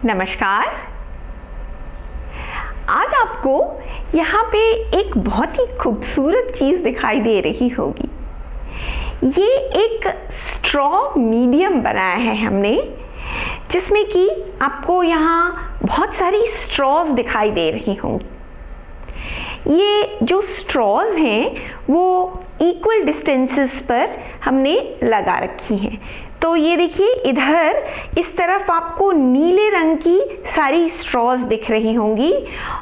नमस्कार। आज आपको यहाँ पे एक बहुत ही खूबसूरत चीज़ दिखाई दे रही होगी। ये एक स्ट्रॉ मीडियम बनाया है हमने, जिसमें कि आपको यहाँ बहुत सारी स्ट्रॉज दिखाई दे रही होंगी। ये जो स्ट्रॉज हैं वो इक्वल डिस्टेंसेस पर हमने लगा रखी हैं। तो ये देखिए, इधर इस तरफ आपको नीले रंग की सारी स्ट्रॉज दिख रही होंगी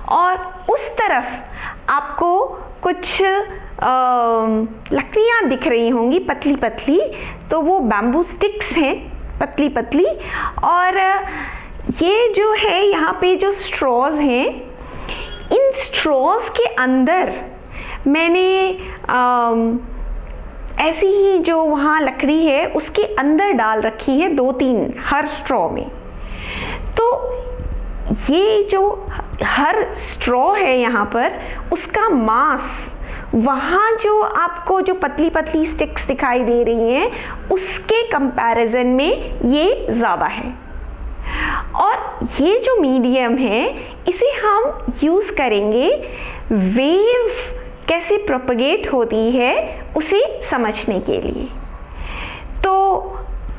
और उस तरफ आपको कुछ लकड़ियाँ दिख रही होंगी पतली पतली। तो वो बैम्बू स्टिक्स हैं, पतली पतली। और ये जो है यहाँ पे जो स्ट्रॉज हैं, इन स्ट्रॉज के अंदर मैंने ऐसी ही जो वहाँ लकड़ी है उसके अंदर डाल रखी है 2-3 हर स्ट्रॉ में। तो ये जो हर स्ट्रॉ है यहाँ पर, उसका मास वहाँ जो आपको जो पतली पतली स्टिक्स दिखाई दे रही हैं उसके कंपैरिजन में ये ज़्यादा है। और ये जो मीडियम है इसे हम यूज़ करेंगे वेव कैसे प्रोपगेट होती है उसे समझने के लिए। तो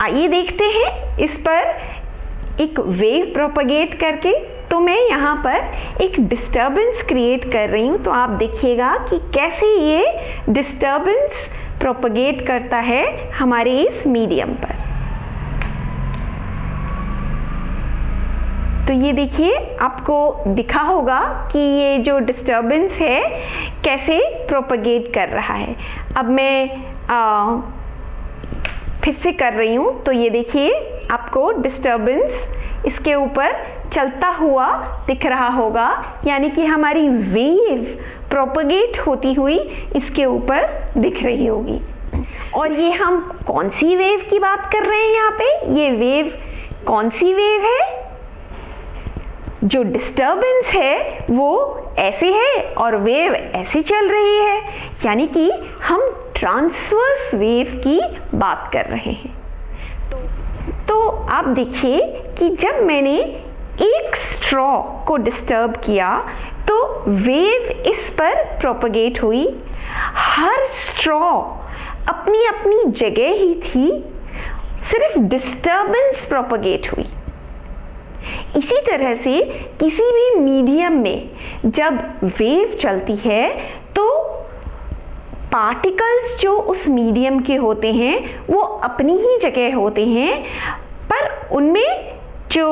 आइए देखते हैं इस पर एक वेव प्रोपगेट करके। तो मैं यहाँ पर एक डिस्टर्बेंस क्रिएट कर रही हूँ, तो आप देखिएगा कि कैसे ये डिस्टर्बेंस प्रोपगेट करता है हमारे इस मीडियम पर। तो ये देखिए, आपको दिखा होगा कि ये जो डिस्टर्बेंस है कैसे प्रोपगेट कर रहा है। अब मैं फिर से कर रही हूँ। तो ये देखिए, आपको डिस्टर्बेंस इसके ऊपर चलता हुआ दिख रहा होगा, यानी कि हमारी वेव प्रोपगेट होती हुई इसके ऊपर दिख रही होगी। और ये हम कौन सी वेव की बात कर रहे हैं यहाँ पे? ये वेव कौन सी वेव है? जो डिस्टर्बेंस है वो ऐसे है और वेव ऐसे चल रही है, यानी कि हम ट्रांसवर्स वेव की बात कर रहे हैं। तो आप देखिए कि जब मैंने एक स्ट्रॉ को डिस्टर्ब किया तो वेव इस पर प्रोपगेट हुई। हर स्ट्रॉ अपनी अपनी जगह ही थी, सिर्फ डिस्टर्बेंस प्रोपगेट हुई। इसी तरह से किसी भी मीडियम में जब वेव चलती है तो पार्टिकल्स जो उस मीडियम के होते हैं वो अपनी ही जगह होते हैं, पर उनमें जो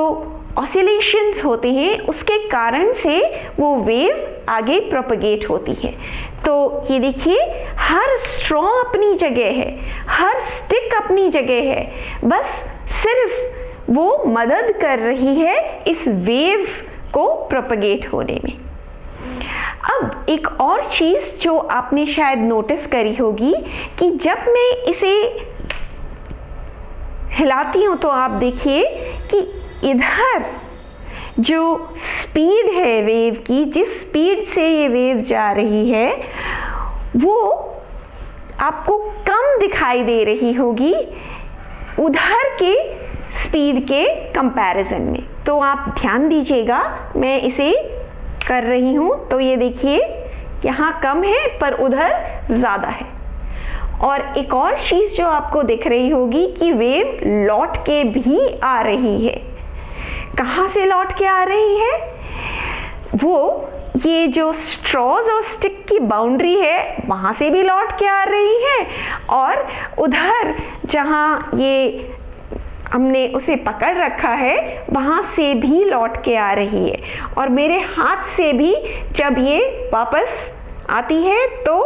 ऑसिलेशंस होते हैं उसके कारण से वो वेव आगे प्रोपगेट होती है। तो ये देखिए, हर स्ट्रॉ अपनी जगह है, हर स्टिक अपनी जगह है, बस सिर्फ वो मदद कर रही है इस वेव को प्रोपगेट होने में। अब एक और चीज़ जो आपने शायद नोटिस करी होगी कि जब मैं इसे हिलाती हूँ तो आप देखिए कि इधर जो स्पीड है वेव की, जिस स्पीड से ये वेव जा रही है वो आपको कम दिखाई दे रही होगी उधर के स्पीड के कंपैरिजन में। तो आप ध्यान दीजिएगा, मैं इसे कर रही हूँ तो ये देखिए यहाँ कम है पर उधर ज़्यादा है। और एक और चीज़ जो आपको दिख रही होगी कि वेव लौट के भी आ रही है। कहाँ से लौट के आ रही है? वो ये जो स्ट्रॉज और स्टिक की बाउंड्री है वहाँ से भी लौट के आ रही है, और उधर जहाँ ये हमने उसे पकड़ रखा है वहाँ से भी लौट के आ रही है, और मेरे हाथ से भी जब ये वापस आती है तो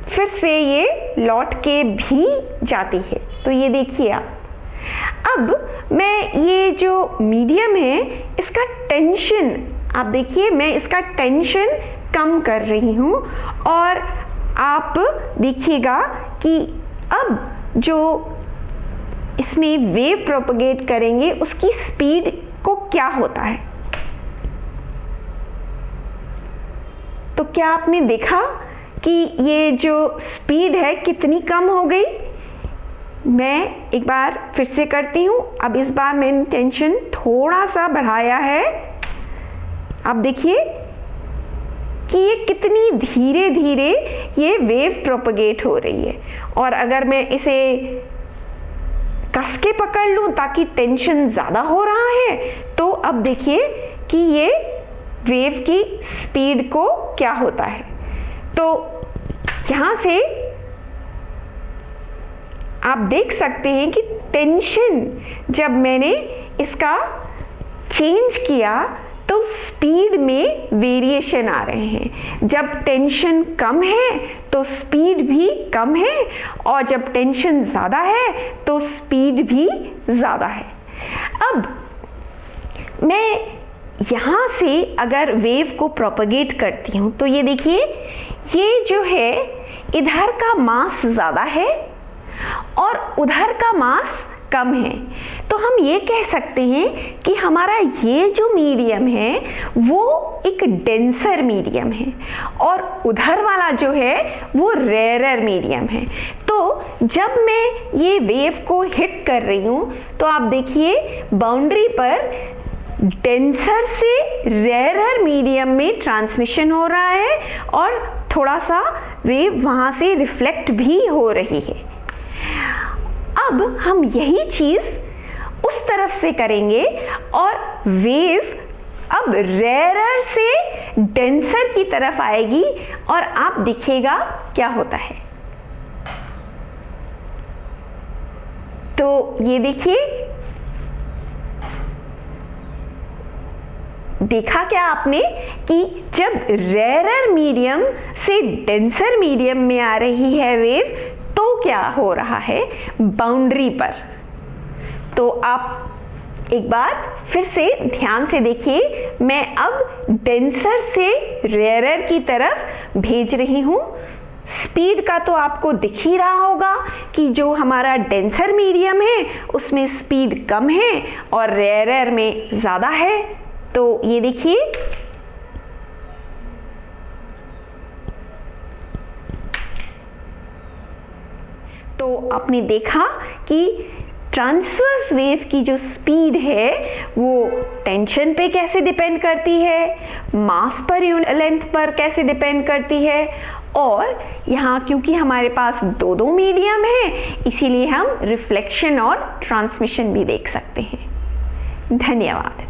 फिर से ये लौट के भी जाती है। तो ये देखिए अब मैं ये जो मीडियम है इसका टेंशन, आप देखिए मैं इसका टेंशन कम कर रही हूँ, और आप देखिएगा कि अब जो इसमें वेव प्रोपगेट करेंगे उसकी स्पीड को क्या होता है। तो क्या आपने देखा कि ये जो स्पीड है कितनी कम हो गई? मैं एक बार फिर से करती हूँ। अब इस बार मैंने टेंशन थोड़ा सा बढ़ाया है। अब देखिए कि ये कितनी धीरे धीरे ये वेव प्रोपगेट हो रही है। और अगर मैं इसे कस के पकड़ लूँ ताकि टेंशन ज़्यादा हो रहा है, तो अब देखिए कि ये वेव की स्पीड को क्या होता है। तो यहाँ से आप देख सकते हैं कि टेंशन जब मैंने इसका चेंज किया तो स्पीड में वेरिएशन आ रहे हैं। जब टेंशन कम है तो स्पीड भी कम है, और जब टेंशन ज़्यादा है तो स्पीड भी ज़्यादा है। अब मैं यहाँ से अगर वेव को प्रोपगेट करती हूँ तो ये देखिए, ये जो है इधर का मास ज़्यादा है और उधर का मास कम है। तो हम ये कह सकते हैं कि हमारा ये जो मीडियम है वो एक डेंसर मीडियम है और उधर वाला जो है वो रेयरर मीडियम है। तो जब मैं ये वेव को हिट कर रही हूँ तो आप देखिए बाउंड्री पर डेंसर से रेयरर मीडियम में ट्रांसमिशन हो रहा है और थोड़ा सा वेव वहाँ से रिफ्लेक्ट भी हो रही है। अब हम यही चीज उस तरफ से करेंगे और वेव अब रेयरर से डेंसर की तरफ आएगी और आप दिखेगा क्या होता है। तो ये देखिए, देखा क्या आपने कि जब रेयरर मीडियम से डेंसर मीडियम में आ रही है वेव तो क्या हो रहा है बाउंड्री पर। तो आप एक बार फिर से ध्यान से देखिए, मैं अब डेंसर से रेयरर की तरफ भेज रही हूं। स्पीड का तो आपको दिख ही रहा होगा कि जो हमारा डेंसर मीडियम है उसमें स्पीड कम है और रेयरर में ज़्यादा है। तो ये देखिए, तो आपने देखा कि ट्रांसवर्स वेव की जो स्पीड है वो टेंशन पे कैसे डिपेंड करती है, मास पर यूनिट लेंथ पर कैसे डिपेंड करती है, और यहाँ क्योंकि हमारे पास दो मीडियम है इसीलिए हम रिफ्लेक्शन और ट्रांसमिशन भी देख सकते हैं। धन्यवाद।